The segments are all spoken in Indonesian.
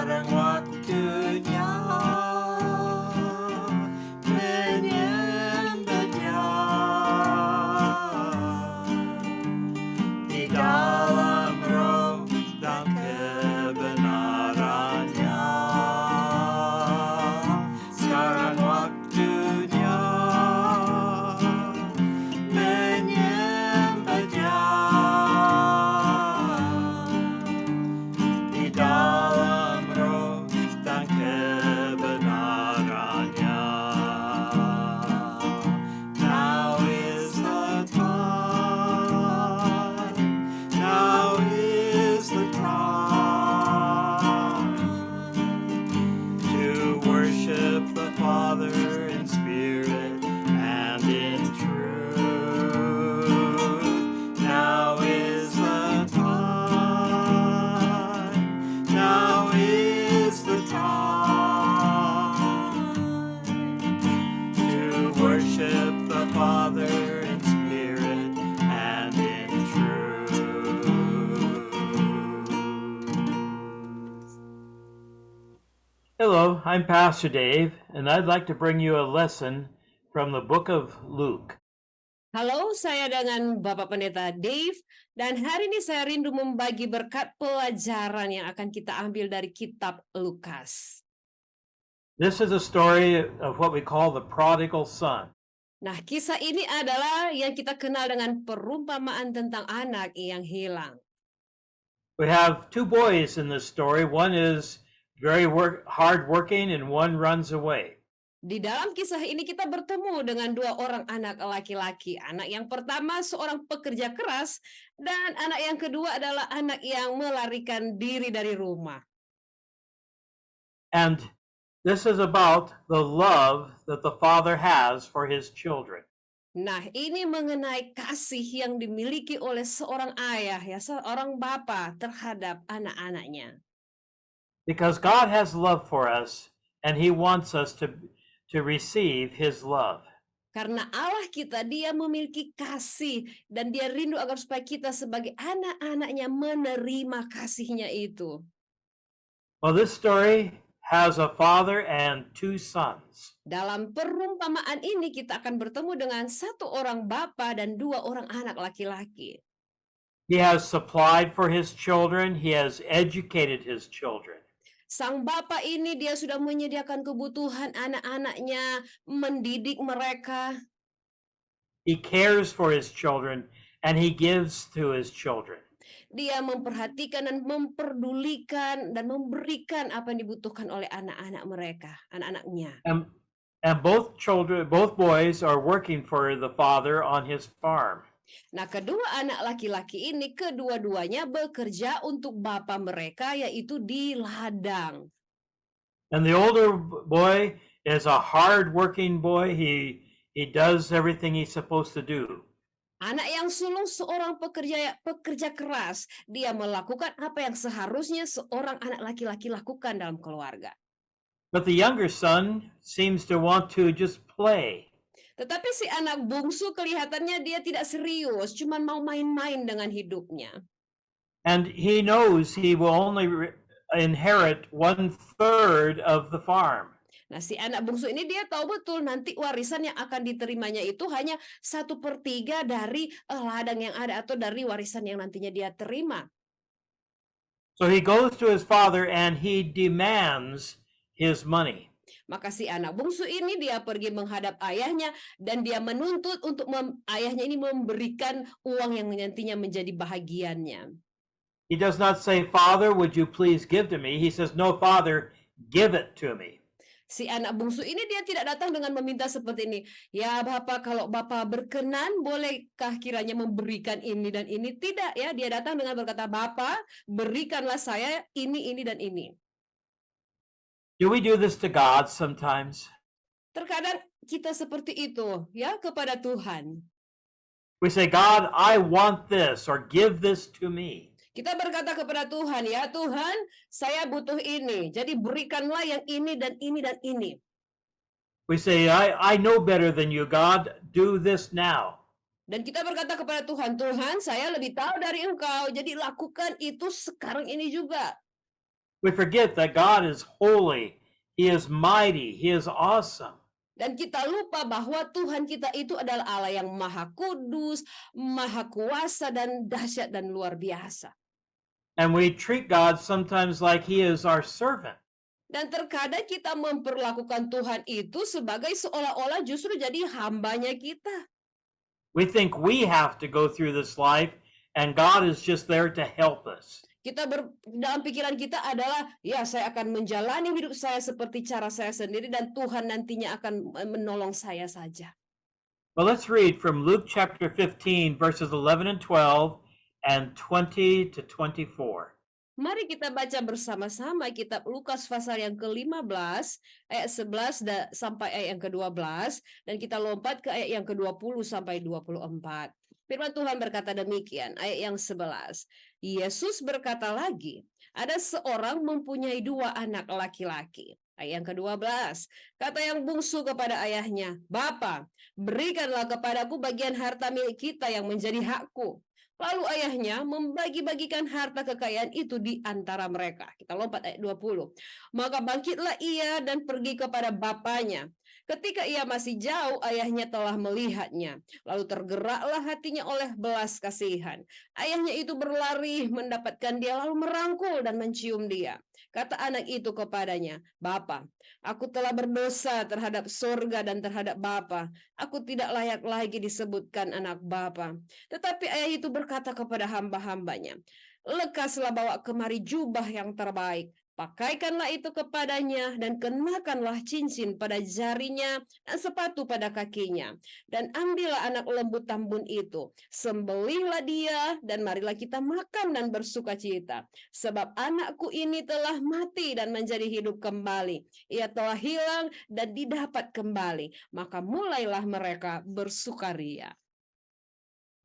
sekarang waktunya menyembah Dia di dalam roh dan kebenarannya. Sekarang waktunya menyembah Dia di dalam roh dan kebenarannya. Now is the time, now is the time to worship the Father in spirit and in truth. Now is the time, now is the time to worship the Father in spirit and in truth. Hello, I'm Pastor Dave, and I'd like to bring you a lesson from the book of Luke. Halo, saya dengan Bapak Pendeta Dave, dan hari ini saya rindu membagi berkat pelajaran yang akan kita ambil dari kitab Lukas. This is a story of what we call the prodigal son. Nah, kisah ini adalah yang kita kenal dengan perumpamaan tentang anak yang hilang. We have two boys in this story. One is very hard working and one runs away. Di dalam kisah ini kita bertemu dengan dua orang anak laki-laki. Anak yang pertama seorang pekerja keras, dan anak yang kedua adalah anak yang melarikan diri dari rumah. And this is about the love that the father has for his children. Nah, ini mengenai kasih yang dimiliki oleh seorang ayah, ya, seorang bapa terhadap anak-anaknya. Because God has love for us and he wants us to receive his love. Karena Allah kita, dia memiliki kasih dan dia rindu agar supaya kita sebagai anak-anaknya menerima kasihnya itu. Well, this story has a father and two sons. Dalam perumpamaan ini kita akan bertemu dengan satu orang bapa dan dua orang anak laki-laki. He has supplied for his children. He has educated his children. Sang bapa ini dia sudah menyediakan kebutuhan anak-anaknya, mendidik mereka. He cares for his children and he gives to his children. Dia memperhatikan dan memperdulikan dan memberikan apa yang dibutuhkan oleh anak-anak mereka, anak-anaknya. And both boys are working for the father on his farm. Nah, kedua anak laki-laki ini kedua-duanya bekerja untuk bapa mereka, yaitu di ladang. And the older boy is a hard-working boy. He does everything he's supposed to do. Anak yang sulung seorang pekerja keras. Dia melakukan apa yang seharusnya seorang anak laki-laki lakukan dalam keluarga. But the younger son seems to want to just play. Tetapi si anak bungsu kelihatannya dia tidak serius, cuma mau main-main dengan hidupnya. And he knows he will only inherit 1/3 of the farm. Nah, si anak bungsu ini dia tahu betul nanti warisan yang akan diterimanya itu hanya 1/3 dari ladang yang ada atau dari warisan yang nantinya dia terima. So he goes to his father and he demands his money. Maka si anak bungsu ini dia pergi menghadap ayahnya dan dia menuntut untuk ayahnya ini memberikan uang yang nantinya menjadi bahagiannya. He does not say, "Father, would you please give to me?" He says, "No, Father, give it to me." Si anak bungsu ini dia tidak datang dengan meminta seperti ini. Ya Bapak, kalau Bapak berkenan, bolehkah kiranya memberikan ini dan ini? Tidak ya, dia datang dengan berkata, Bapak, berikanlah saya ini dan ini. Do we do this to God sometimes? Terkadang kita seperti itu ya kepada Tuhan. We say, "God, I want this," or "Give this to me." Kita berkata kepada Tuhan, ya Tuhan, saya butuh ini. Jadi berikanlah yang ini dan ini dan ini. We say, I know better than you, God. Do this now. Dan kita berkata kepada Tuhan, Tuhan, saya lebih tahu dari Engkau. Jadi lakukan itu sekarang ini juga. We forget that God is holy, He is mighty, He is awesome. Dan kita lupa bahwa Tuhan kita itu adalah Allah yang maha kudus, maha kuasa, dan dahsyat dan luar biasa. And we treat God sometimes like He is our servant. Dan terkadang kita memperlakukan Tuhan itu sebagai seolah-olah justru jadi hambanya kita. We think we have to go through this life, and God is just there to help us. Dalam pikiran kita adalah, ya saya akan menjalani hidup saya seperti cara saya sendiri dan Tuhan nantinya akan menolong saya saja. Well, let's read from Luke chapter 15, verses 11 and 12, and 20 to 24. Mari kita baca bersama-sama kitab Lukas pasal yang ke-15, ayat 11 sampai ayat yang ke-12, dan kita lompat ke ayat yang ke-20 sampai 24. Firman Tuhan berkata demikian, ayat yang 11. Yesus berkata lagi, ada seorang mempunyai 2 anak laki-laki. Ayat yang ke-12, kata yang bungsu kepada ayahnya, Bapa, berikanlah kepadaku bagian harta milik kita yang menjadi hakku. Lalu ayahnya membagi-bagikan harta kekayaan itu di antara mereka. Kita lompat ayat 20. Maka bangkitlah ia dan pergi kepada bapaknya. Ketika ia masih jauh, ayahnya telah melihatnya. Lalu tergeraklah hatinya oleh belas kasihan. Ayahnya itu berlari mendapatkan dia, lalu merangkul dan mencium dia. Kata anak itu kepadanya, Bapa, aku telah berdosa terhadap sorga dan terhadap Bapa. Aku tidak layak lagi disebutkan anak Bapa. Tetapi ayah itu berkata kepada hamba-hambanya, lekaslah bawa kemari jubah yang terbaik. Pakaikanlah itu kepadanya dan kenakanlah cincin pada jarinya dan sepatu pada kakinya. Dan ambillah anak lembu tambun itu, sembelihlah dia dan marilah kita makan dan bersuka cita. Sebab anakku ini telah mati dan menjadi hidup kembali. Ia telah hilang dan didapat kembali. Maka mulailah mereka bersukaria.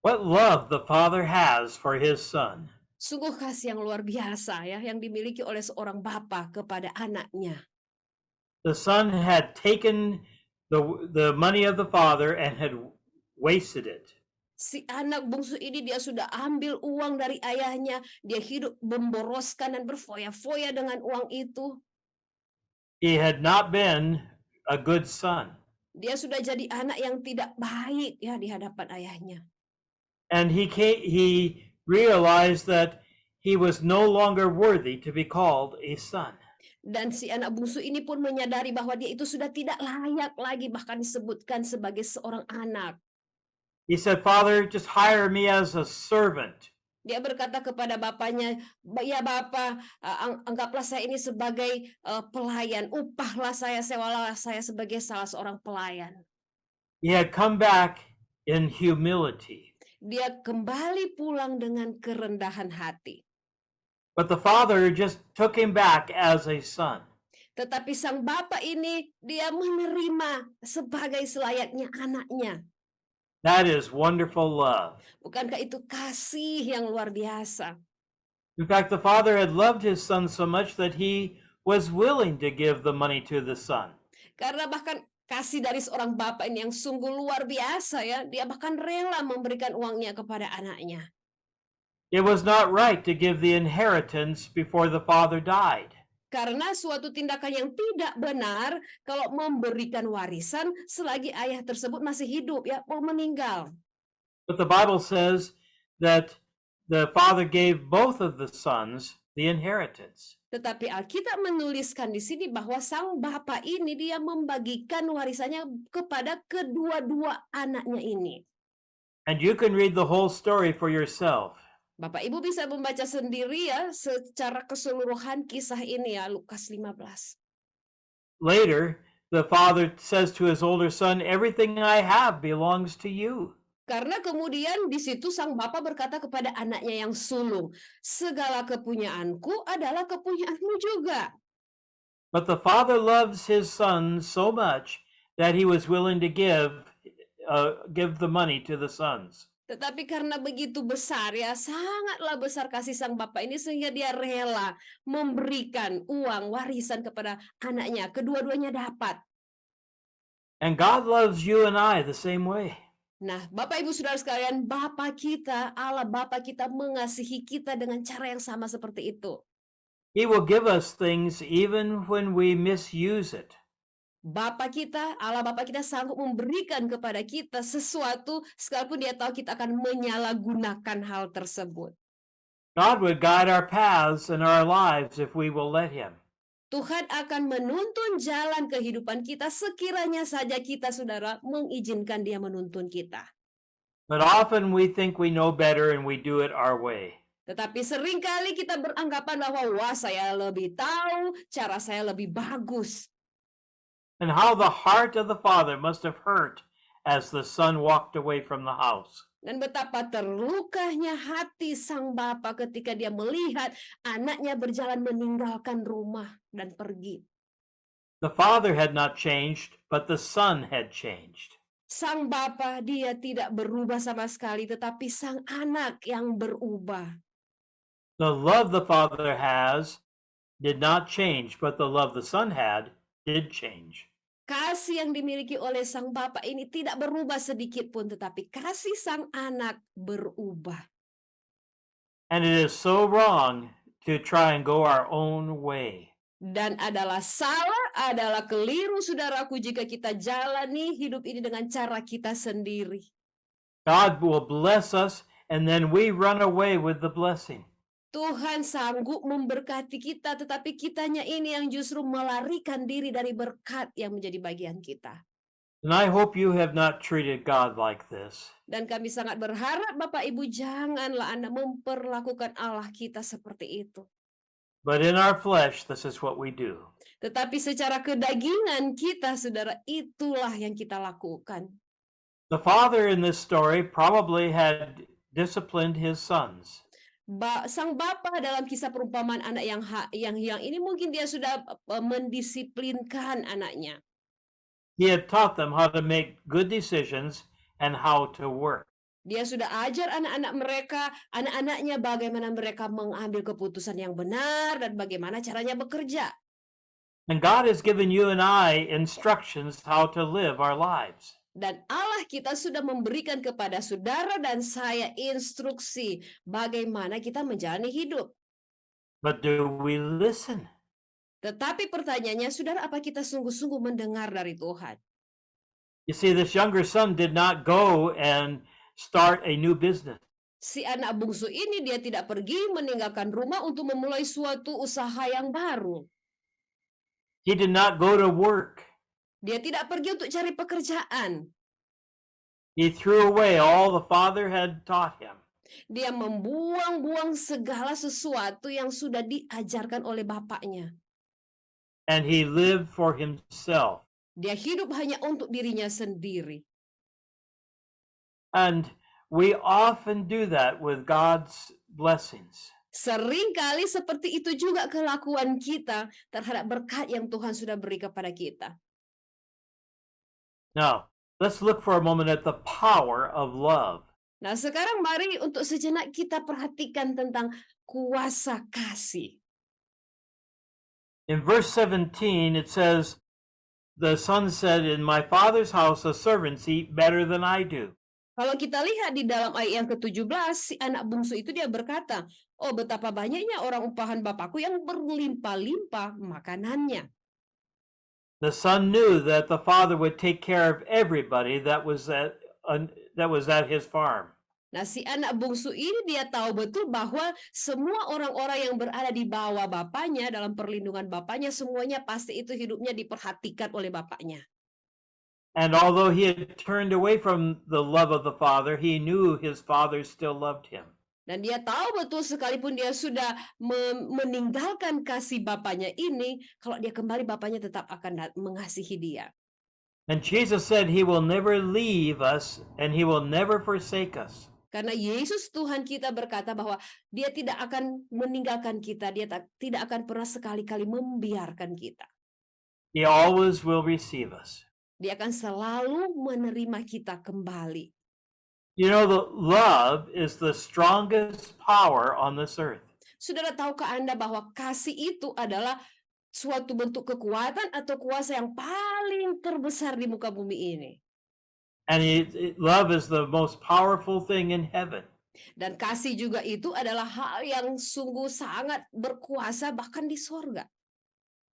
What love the Father has for His Son. Sungguh kasih yang luar biasa ya yang dimiliki oleh seorang bapa kepada anaknya. The son had taken the money of the father and had wasted it. Si anak bungsu ini dia sudah ambil uang dari ayahnya, dia hidup memboroskan dan berfoya-foya dengan uang itu. He had not been a good son. Dia sudah jadi anak yang tidak baik ya di hadapan ayahnya. And he realized that he was no longer worthy to be called a son. Dan si anak bungsu ini pun menyadari bahwa dia itu sudah tidak layak lagi bahkan disebutkan sebagai seorang anak. He said, Father, just hire me as a servant. Dia berkata kepada bapaknya, ya Bapa, anggaplah saya ini sebagai pelayan, upahlah saya, sewalah saya sebagai salah seorang pelayan. He had come back in humility. Dia kembali pulang dengan kerendahan hati. But the father just took him back as a son. Tetapi sang bapa ini dia menerima sebagai selayaknya anaknya. That is wonderful love. Bukankah itu kasih yang luar biasa? In fact, the father had loved his son so much that he was willing to give the money to the son. Karena bahkan kasih dari seorang bapak ini yang sungguh luar biasa ya, dia bahkan rela memberikan uangnya kepada anaknya. It was not right to give the inheritance before the father died. Karena suatu tindakan yang tidak benar kalau memberikan warisan selagi ayah tersebut masih hidup ya, mau meninggal. But the Bible says that the father gave both of the sons the inheritance. Tetapi Alkitab menuliskan di sini bahwa sang bapa ini dia membagikan warisannya kepada kedua-dua anaknya ini. And you can read the whole story for yourself. Bapak Ibu bisa membaca sendiri ya secara keseluruhan kisah ini ya, Lukas 15. Later, the father says to his older son, everything I have belongs to you. Karena kemudian di situ sang bapa berkata kepada anaknya yang sulung, segala kepunyaanku adalah kepunyaanmu juga. But the father loves his son so much that he was willing to give the money to the sons. Tetapi karena begitu besar ya, sangatlah besar kasih sang bapa ini sehingga dia rela memberikan uang warisan kepada anaknya. Kedua-duanya dapat. And God loves you and I the same way. Nah, Bapak Ibu Saudara sekalian, Bapa kita, Allah Bapa kita mengasihi kita dengan cara yang sama seperti itu. He will give us things even when we misuse it. Bapa kita, Allah Bapa kita sanggup memberikan kepada kita sesuatu sekalipun dia tahu kita akan menyalahgunakan hal tersebut. God would guide our paths in our lives if we will let Him. Tuhan akan menuntun jalan kehidupan kita sekiranya saja kita, saudara, mengizinkan dia menuntun kita. But often we think we know better and we do it our way. Tetapi seringkali kita beranggapan bahwa wah, saya lebih tahu, cara saya lebih bagus. And how the heart of the Father must have hurt as the Son walked away from the house. Dan betapa terlukanya hati sang bapa ketika dia melihat anaknya berjalan meninggalkan rumah dan pergi. The Father had not changed, but the Son had changed. Sang bapa dia tidak berubah sama sekali, tetapi sang anak yang berubah. The love the Father has did not change, but the love the Son had did change. Kasih yang dimiliki oleh sang bapa ini tidak berubah sedikit pun, tetapi kasih sang anak berubah. And it is so wrong to try and go our own way. Dan adalah salah, adalah keliru, saudaraku, jika kita jalani hidup ini dengan cara kita sendiri. God will bless us, and then we run away with the blessing. Tuhan sanggup memberkati kita, tetapi kitanya ini yang justru melarikan diri dari berkat yang menjadi bagian kita. And I hope you have not treated God like this. Dan kami sangat berharap Bapak Ibu janganlah Anda memperlakukan Allah kita seperti itu. But in our flesh, this is what we do. Tetapi secara kedagingan kita, saudara, itulah yang kita lakukan. The father in this story probably had disciplined his sons. Sang bapa dalam kisah perumpamaan anak yang hilang ini mungkin dia sudah mendisiplinkan anaknya. He had taught them how to make good decisions and how to work. Dia sudah ajar anak-anaknya bagaimana mereka mengambil keputusan yang benar dan bagaimana caranya bekerja. And God has given you and I instructions how to live our lives. Dan Allah kita sudah memberikan kepada saudara dan saya instruksi bagaimana kita menjalani hidup. But do we listen? Tetapi pertanyaannya, saudara, apa kita sungguh-sungguh mendengar dari Tuhan? You see, this younger son did not go and start a new business. Si anak bungsu ini dia tidak pergi meninggalkan rumah untuk memulai suatu usaha yang baru. He did not go to work. Dia tidak pergi untuk cari pekerjaan. He threw away all the father had taught him. Dia membuang-buang segala sesuatu yang sudah diajarkan oleh bapaknya. And he lived for himself. Dia hidup hanya untuk dirinya sendiri. And we often do that with God's blessings. Seringkali seperti itu juga kelakuan kita terhadap berkat yang Tuhan sudah beri kepada kita. Now, let's look for a moment at the power of love. Nah, sekarang mari untuk sejenak kita perhatikan tentang kuasa kasih. In verse 17, it says, the son said, in my father's house, the servants eat better than I do. Kalau kita lihat di dalam ayat yang ke-17, si anak bungsu itu dia berkata, oh betapa banyaknya orang upahan bapakku yang berlimpah-limpah makanannya. The son knew that the father would take care of everybody that was at his farm. Nah, si anak bungsu ini dia tahu betul bahwa semua orang-orang yang berada di bawah bapaknya, dalam perlindungan bapaknya, semuanya pasti itu hidupnya diperhatikan oleh bapaknya. And although he had turned away from the love of the father, he knew his father still loved him. Dan dia tahu betul sekalipun dia sudah meninggalkan kasih bapaknya ini, kalau dia kembali bapaknya tetap akan mengasihi dia. And Jesus said he will never leave us and he will never forsake us. Karena Yesus Tuhan kita berkata bahwa dia tidak akan meninggalkan kita, dia tidak akan pernah sekali-kali membiarkan kita. He always will receive us. Dia akan selalu menerima kita kembali. You know, the love is the strongest power on this earth. Saudara, tahukah Anda bahwa kasih itu adalah suatu bentuk kekuatan atau kuasa yang paling terbesar di muka bumi ini? And love is the most powerful thing in heaven. Dan kasih juga itu adalah hal yang sungguh sangat berkuasa bahkan di sorga.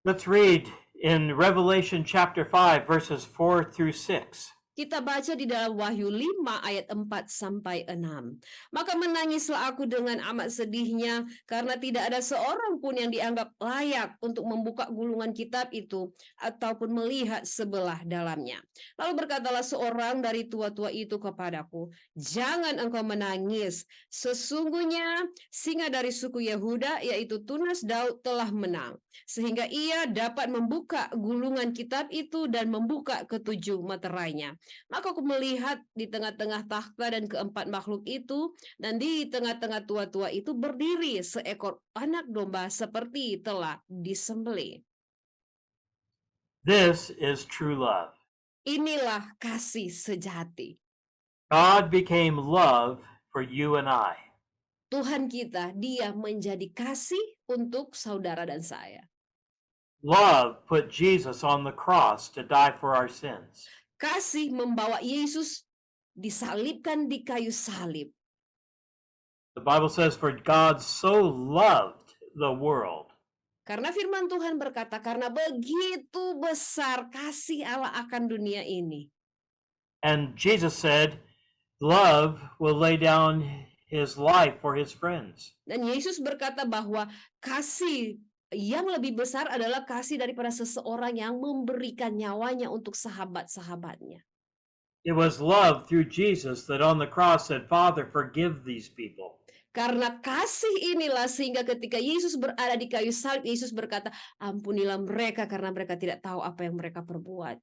Let's read in Revelation chapter 5, verses 4 through 6. Kita baca di dalam Wahyu 5 ayat 4 sampai 6. Maka menangislah aku dengan amat sedihnya karena tidak ada seorang pun yang dianggap layak untuk membuka gulungan kitab itu ataupun melihat sebelah dalamnya. Lalu berkatalah seorang dari tua-tua itu kepadaku, "Jangan engkau menangis. Sesungguhnya singa dari suku Yehuda yaitu tunas Daud telah menang, sehingga ia dapat membuka gulungan kitab itu dan membuka ketujuh meterainya." Maka aku melihat di tengah-tengah takhta dan keempat makhluk itu, dan di tengah-tengah tua-tua itu berdiri seekor anak domba seperti telah disembelih. This is true love. Inilah kasih sejati. God became love for you and I. Tuhan kita, dia menjadi kasih untuk saudara dan saya. Love put Jesus on the cross to die for our sins. Kasih membawa Yesus disalibkan di kayu salib. The Bible says, for God so loved the world. Karena firman Tuhan berkata, karena begitu besar kasih Allah akan dunia ini. And Jesus said, love will lay down his life for his friends. Dan Yesus berkata bahwa kasih yang lebih besar adalah kasih daripada seseorang yang memberikan nyawanya untuk sahabat-sahabatnya. It was love through Jesus that on the cross said, Father, forgive these people. Karena kasih inilah sehingga ketika Yesus berada di kayu salib, Yesus berkata, ampunilah mereka karena mereka tidak tahu apa yang mereka perbuat.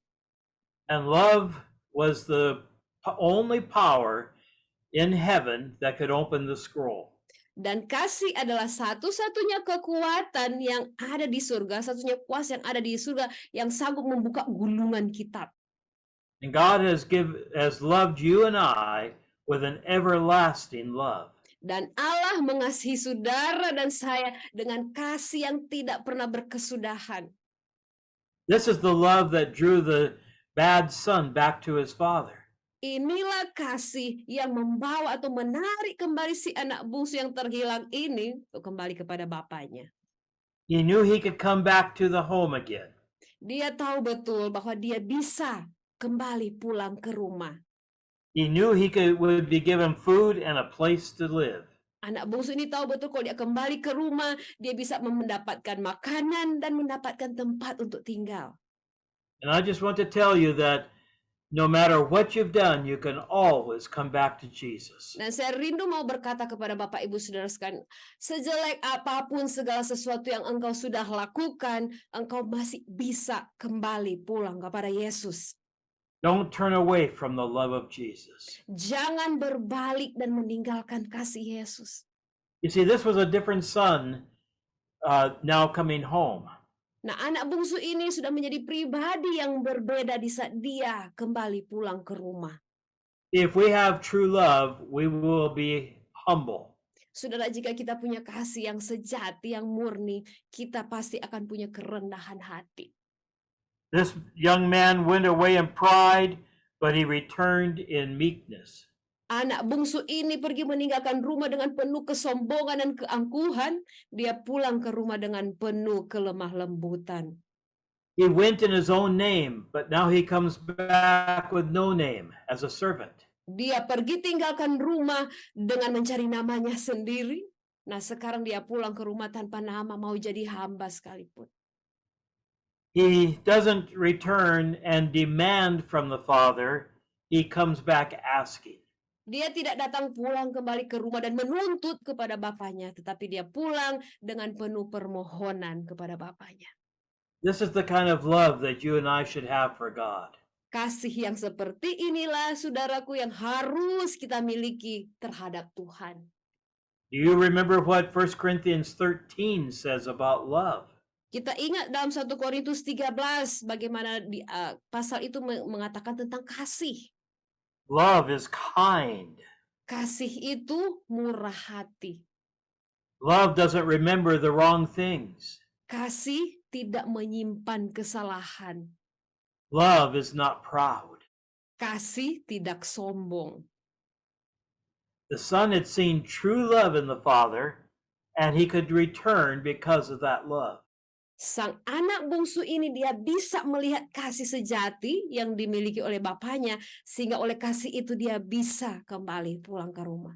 And love was the only power in heaven that could open the scroll. Dan kasih adalah satu-satunya kekuatan yang ada di surga, satunya kuasa yang ada di surga yang sanggup membuka gulungan kitab. And God has loved you and I with an everlasting love. Dan Allah mengasihi saudara dan saya dengan kasih yang tidak pernah berkesudahan. This is the love that drew the bad son back to his father. Inilah kasih yang membawa atau menarik kembali si anak bungsu yang terhilang ini untuk kembali kepada bapaknya. He knew he could come back to the home again. Dia tahu betul bahwa dia bisa kembali pulang ke rumah. He knew would be given food and a place to live. Anak bungsu ini tahu betul kalau dia kembali ke rumah, dia bisa mendapatkan makanan dan mendapatkan tempat untuk tinggal. And I just want to tell you that no matter what you've done, you can always come back to Jesus. Dan saya rindu mau berkata kepada Bapak Ibu Saudara sekalian, sejelek apapun segala sesuatu yang engkau sudah lakukan, engkau masih bisa kembali pulang kepada Yesus. Don't turn away from the love of Jesus. Jangan berbalik dan meninggalkan kasih Yesus. You see, this was a different son now coming home. Nah, anak bungsu ini sudah menjadi pribadi yang berbeda di saat dia kembali pulang ke rumah. If we have true love, we will be humble. Saudara, jika kita punya kasih yang sejati, yang murni, kita pasti akan punya kerendahan hati. This young man went away in pride, but he returned in meekness. Anak bungsu ini pergi meninggalkan rumah dengan penuh kesombongan dan keangkuhan. Dia pulang ke rumah dengan penuh kelemah lembutan. He went in his own name, but now he comes back with no name as a servant. Dia pergi tinggalkan rumah dengan mencari namanya sendiri. Nah, sekarang dia pulang ke rumah tanpa nama, mau jadi hamba sekalipun. He doesn't return and demand from the Father. He comes back asking. Dia tidak datang pulang kembali ke rumah dan menuntut kepada bapaknya, tetapi dia pulang dengan penuh permohonan kepada bapaknya. This is the kind of love that you and I should have for God. Kasih yang seperti inilah, saudaraku, yang harus kita miliki terhadap Tuhan. Do you remember what 1 Corinthians 13 says about love? Kita ingat dalam 1 Korintus 13 bagaimana di pasal itu mengatakan tentang kasih. Love is kind. Kasih itu murah hati. Love doesn't remember the wrong things. Kasih tidak menyimpan kesalahan. Love is not proud. Kasih tidak sombong. The Son had seen true love in the Father, and he could return because of that love. Sang anak bungsu ini dia bisa melihat kasih sejati yang dimiliki oleh bapaknya, sehingga oleh kasih itu dia bisa kembali pulang ke rumah.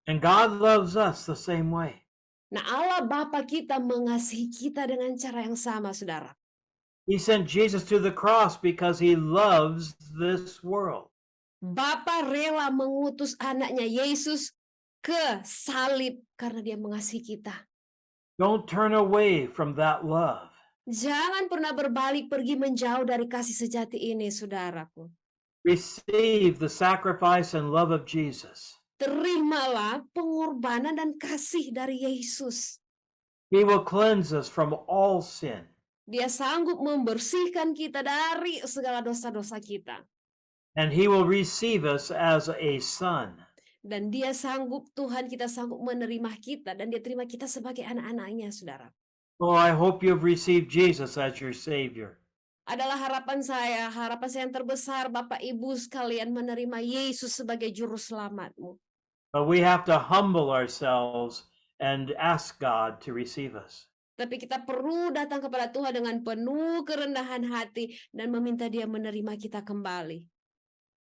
And God loves us the same way. Nah, Allah Bapa kita mengasihi kita dengan cara yang sama, saudara. He sent Jesus to the cross because he loves this world. Bapa rela mengutus anaknya Yesus ke salib karena dia mengasihi kita. Don't turn away from that love. Jangan pernah berbalik pergi menjauh dari kasih sejati ini, saudaraku. Receive the sacrifice and love of Jesus. Terimalah pengorbanan dan kasih dari Yesus. He will cleanse us from all sin. Dia sanggup membersihkan kita dari segala dosa-dosa kita. And he will receive us as a son. Dan dia sanggup, Tuhan kita sanggup menerima kita, dan dia terima kita sebagai anak-anaknya, saudara. Oh, I hope you've received Jesus as your Savior. Adalah harapan saya yang terbesar, Bapak Ibu sekalian, menerima Yesus sebagai juru selamatmu. But we have to humble ourselves and ask God to receive us. Tapi kita perlu datang kepada Tuhan dengan penuh kerendahan hati dan meminta Dia menerima kita kembali.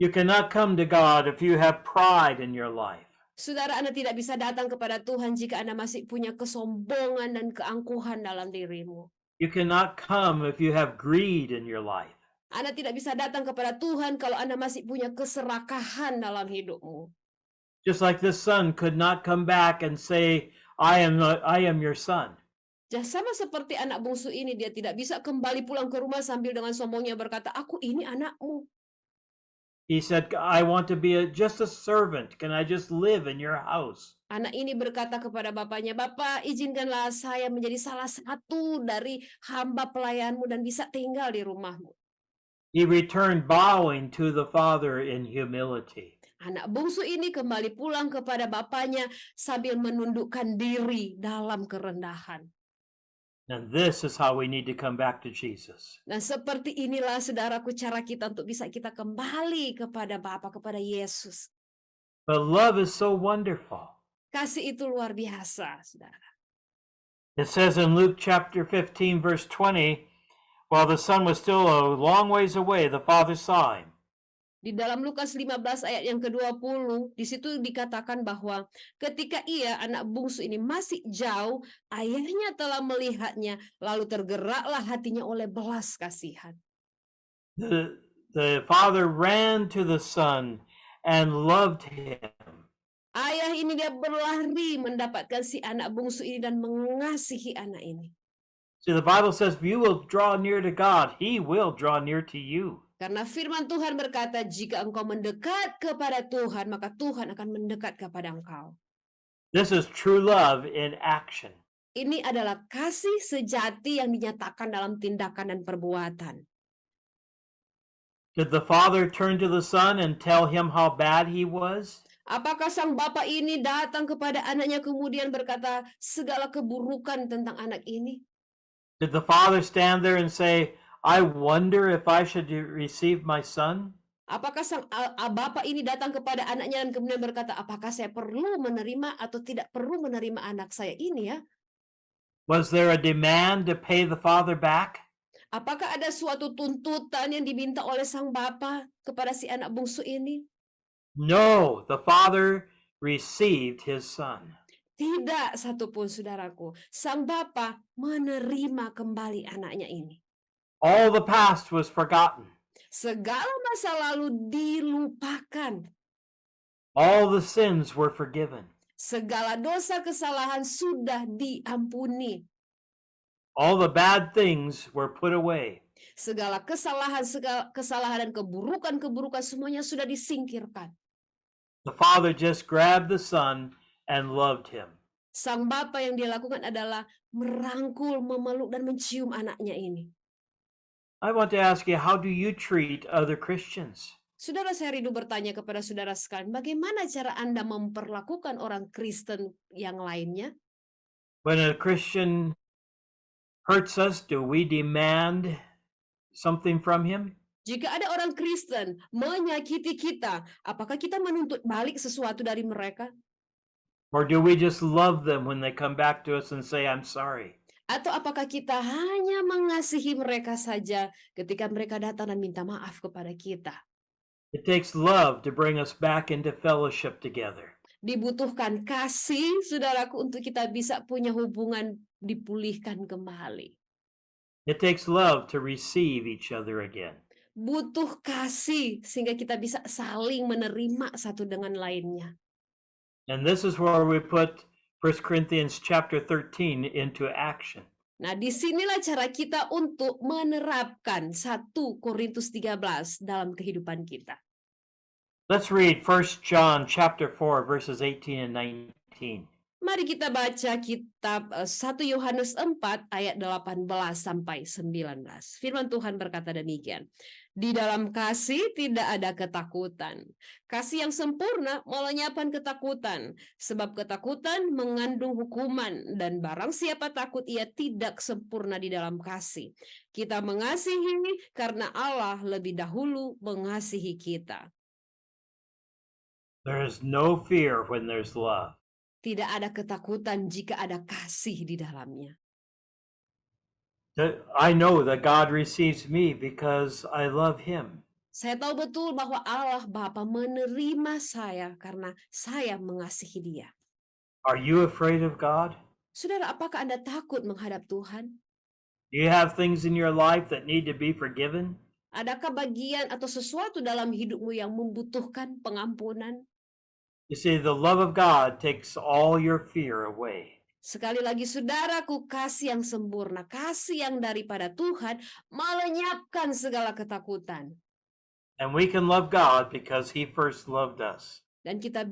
You cannot come to God if you have pride in your life. Saudara, Anda tidak bisa datang kepada Tuhan jika Anda masih punya kesombongan dan keangkuhan dalam dirimu. You cannot come if you have greed in your life. Anda tidak bisa datang kepada Tuhan kalau Anda masih punya keserakahan dalam hidupmu. Just like the son could not come back and say, I am your son. Sama seperti anak bungsu ini, dia tidak bisa kembali pulang ke rumah sambil dengan sombongnya berkata, aku ini anakmu. He said, I want to be just a servant. Can I just live in your house? Anak ini berkata kepada bapaknya, Bapak, izinkanlah saya menjadi salah satu dari hamba pelayanmu dan bisa tinggal di rumahmu. He returned bowing to the father in humility. Anak bungsu ini kembali pulang kepada bapaknya sambil menundukkan diri dalam kerendahan. And this is how we need to come back to Jesus. Nah, seperti inilah, saudaraku, cara kita untuk bisa kita kembali kepada Bapa, kepada Yesus. But love is so wonderful. Kasih itu luar biasa, saudara. It says in Luke chapter 15, verse 20, while the son was still a long ways away, the father saw him. Di dalam Lukas 15 ayat yang ke-20, di situ dikatakan bahwa ketika ia, anak bungsu ini, masih jauh, ayahnya telah melihatnya, lalu tergeraklah hatinya oleh belas kasihan. The father ran to the son and loved him. Ayah ini dia berlari mendapatkan si anak bungsu ini dan mengasihi anak ini. See, the Bible says, if you will draw near to God, he will draw near to you. Karena firman Tuhan berkata, jika engkau mendekat kepada Tuhan, maka Tuhan akan mendekat kepada engkau. This is true love in action. Ini adalah kasih sejati yang dinyatakan dalam tindakan dan perbuatan. Did the father turn to the son and tell him how bad he was? Apakah sang bapak ini datang kepada anaknya kemudian berkata segala keburukan tentang anak ini? Did the father stand there and say, I wonder if I should receive my son? Apakah sang bapak ini datang kepada anaknya dan kemudian berkata, apakah saya perlu menerima atau tidak perlu menerima anak saya ini ya? Was there a demand to pay the father back? Apakah ada suatu tuntutan yang diminta oleh sang bapa kepada si anak bungsu ini? No, the father received his son. Tidak satupun, saudaraku. Sang bapa menerima kembali anaknya ini. All the past was forgotten. Segala masa lalu dilupakan. All the sins were forgiven. Segala dosa kesalahan sudah diampuni. All the bad things were put away. Segala kesalahan dan keburukan semuanya sudah disingkirkan. The father just grabbed the son and loved him. Sang bapa yang dia lakukan adalah merangkul, memeluk, dan mencium anaknya ini. I want to ask you, how do you treat other Christians? Saudara, saya rindu bertanya kepada saudara sekalian, bagaimana cara Anda memperlakukan orang Kristen yang lainnya? When a Christian hurts us, do we demand something from him? Jika ada orang Kristen menyakiti kita, apakah kita menuntut balik sesuatu dari mereka? Or do we just love them when they come back to us and say, I'm sorry? Atau apakah kita hanya mengasihi mereka saja ketika mereka datang dan minta maaf kepada kita? It takes love to bring us back into fellowship together. Dibutuhkan kasih, saudaraku, untuk kita bisa punya hubungan dipulihkan kembali. It takes love to receive each other again. Butuh kasih sehingga kita bisa saling menerima satu dengan lainnya. And this is where we put 1 Corinthians chapter 13 into action. Nah, disinilah cara kita untuk menerapkan 1 Korintus 13 dalam kehidupan kita. Let's read 1 John chapter 4 verses 18 and 19. Mari kita baca kitab 1 Yohanes 4 ayat 18 sampai 19. Firman Tuhan berkata demikian. Di dalam kasih tidak ada ketakutan. Kasih yang sempurna melenyapkan ketakutan. Sebab ketakutan mengandung hukuman. Dan barang siapa takut ia tidak sempurna di dalam kasih. Kita mengasihi karena Allah lebih dahulu mengasihi kita. There is no fear when there's love. Tidak ada ketakutan jika ada kasih di dalamnya. I know that God receives me because I love him. Saya tahu betul bahwa Allah Bapa menerima saya karena saya mengasihi Dia. Are you afraid of God? Saudara, apakah Anda takut menghadap Tuhan? Do you have things in your life that need to be forgiven? Adakah bagian atau sesuatu dalam hidupmu yang membutuhkan pengampunan? You see, the love of God takes all your fear away. Sekali lagi, saudaraku, kasih yang sempurna, kasih yang daripada Tuhan melenyapkan segala ketakutan. And we can love God because he first loved us. Dan kita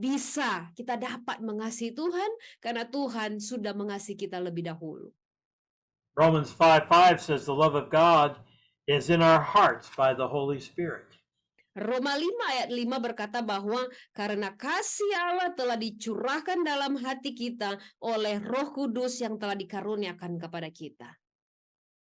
dapat mengasihi Tuhan karena Tuhan sudah mengasihi kita lebih dahulu. Romans 5:5 says the love of God is in our hearts by the Holy Spirit. Roma 5 ayat 5 berkata bahwa karena kasih Allah telah dicurahkan dalam hati kita oleh Roh Kudus yang telah dikaruniakan kepada kita.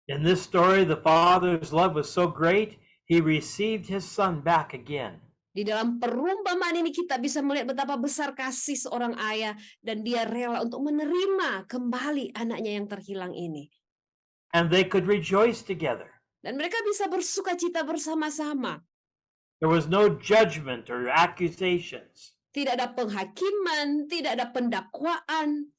In this story, the Father's love was so great, he received his Son back again. Di dalam perumpamaan ini kita bisa melihat betapa besar kasih seorang ayah dan dia rela untuk menerima kembali anaknya yang terhilang ini. And they could rejoice together. Dan mereka bisa bersukacita bersama-sama. There was no judgment or accusations. Tidak ada penghakiman, tidak ada pendakwaan.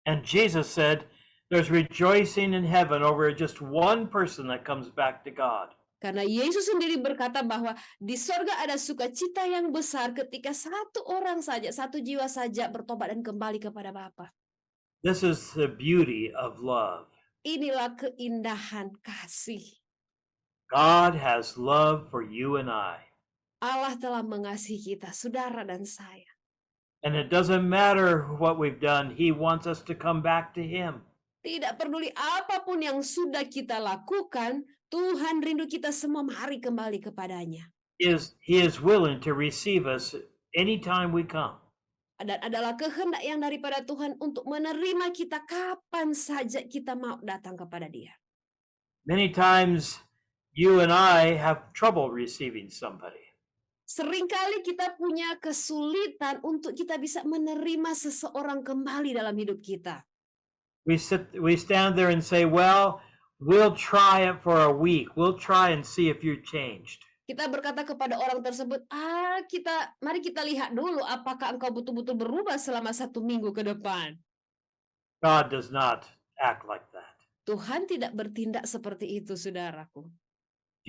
And Jesus said, there's rejoicing in heaven over just one person that comes back to God. Karena Yesus sendiri berkata bahwa di sorga ada sukacita yang besar ketika satu orang saja, satu jiwa saja bertobat dan kembali kepada Bapa. This is the beauty of love. Inilah keindahan kasih. God has love for you and I. Allah telah mengasihi kita, saudara dan saya. And it doesn't matter what we've done, he wants us to come back to him. Tidak peduli apapun yang sudah kita lakukan, Tuhan rindu kita semua mari kembali kepadanya. He is willing to receive us anytime we come. Dan adalah kehendak yang daripada Tuhan untuk menerima kita kapan saja kita mau datang kepada Dia. Many times you and I have trouble receiving somebody. Seringkali kita punya kesulitan untuk kita bisa menerima seseorang kembali dalam hidup kita. We stand there and say, well, we'll try it for a week. We'll try and see if you're changed. Kita berkata kepada orang tersebut, mari kita lihat dulu apakah engkau betul-betul berubah selama 1 minggu ke depan. God does not act like that. Tuhan tidak bertindak seperti itu, saudaraku.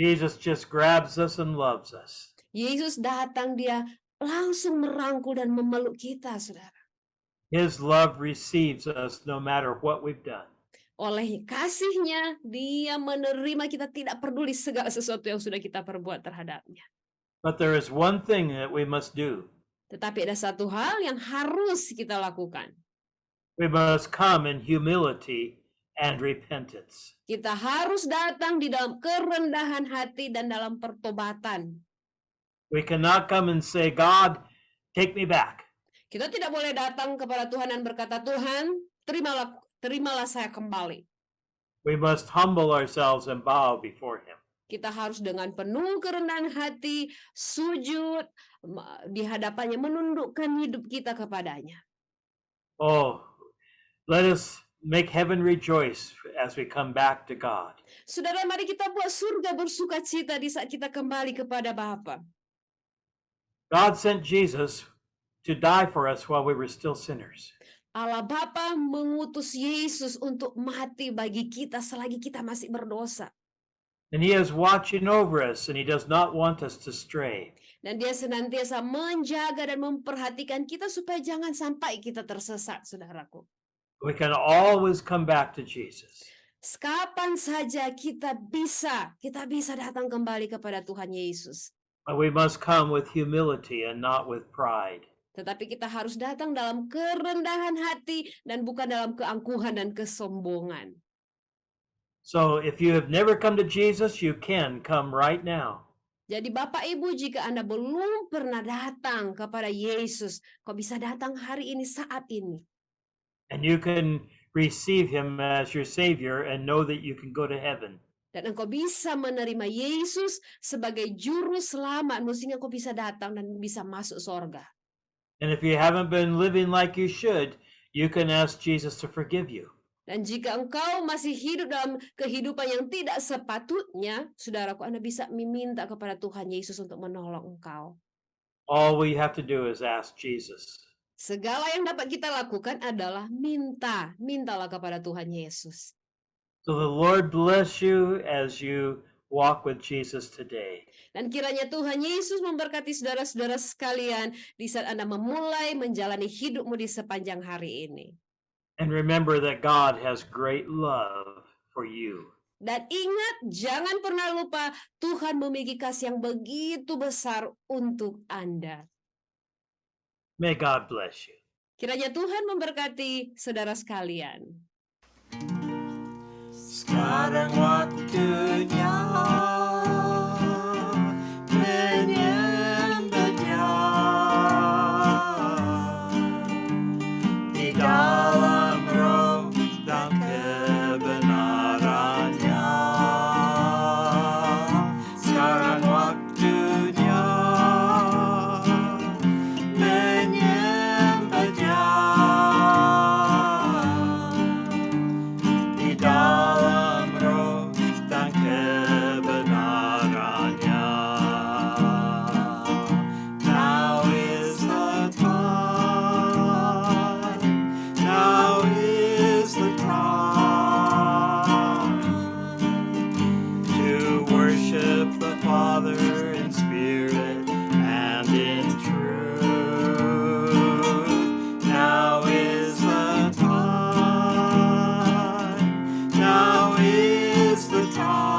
Jesus just grabs us and loves us. Yesus datang, dia langsung merangkul dan memeluk kita, saudara. His love receives us no matter what we've done. Oleh kasihnya, dia menerima kita tidak peduli segala sesuatu yang sudah kita perbuat terhadapnya. But there is one thing that we must do. Tetapi ada satu hal yang harus kita lakukan. We must come in humility and repentance. Kita harus datang di dalam kerendahan hati dan dalam pertobatan. We cannot come and say, God, take me back. Kita tidak boleh datang kepada Tuhan dan berkata, Tuhan, terimalah saya kembali. We must humble ourselves and bow before him. Kita harus dengan penuh kerendahan hati, sujud di hadapannya, menundukkan hidup kita kepadanya. Oh, let us make heaven rejoice as we come back to God. Saudara, mari kita buat surga bersuka cita di saat kita kembali kepada Bapa. God sent Jesus to die for us while we were still sinners. Allah Bapa mengutus Yesus untuk mati bagi kita selagi kita masih berdosa. And he is watching over us, and he does not want us to stray. Dan dia senantiasa menjaga dan memperhatikan kita supaya jangan sampai kita tersesat, saudaraku. We can always come back to Jesus. Kapan saja kita bisa datang kembali kepada Tuhan Yesus. But we must come with humility and not with pride. Tetapi kita harus datang dalam kerendahan hati dan bukan dalam keangkuhan dan kesombongan. So if you have never come to Jesus, you can come right now. Jadi Bapak Ibu, jika Anda belum pernah datang kepada Yesus, kau bisa datang hari ini, saat ini. And you can receive him as your Savior and know that you can go to heaven. Dan engkau bisa menerima Yesus sebagai juru selamatmu sehingga engkau bisa datang dan bisa masuk sorga. And if you haven't been living like you should, you can ask Jesus to forgive you. Dan jika engkau masih hidup dalam kehidupan yang tidak sepatutnya, saudaraku, Anda bisa meminta kepada Tuhan Yesus untuk menolong engkau. All we have to do is ask Jesus. Segala yang dapat kita lakukan adalah mintalah kepada Tuhan Yesus. So the Lord bless you as you walk with Jesus today. Dan kiranya Tuhan Yesus memberkati saudara-saudara sekalian di saat Anda memulai menjalani hidupmu di sepanjang hari ini. And remember that God has great love for you. Dan ingat, jangan pernah lupa Tuhan memiliki kasih yang begitu besar untuk Anda. May God bless you. Kiranya Tuhan memberkati saudara sekalian. Sekarang waktunya menyembahnya di dalam roh dan kebenarannya. Sekarang waktunya menyembahnya di dalam roh dan kebenarannya. Now is the time, now is the time to worship the Father in spirit and in truth. Now is the time, now is the time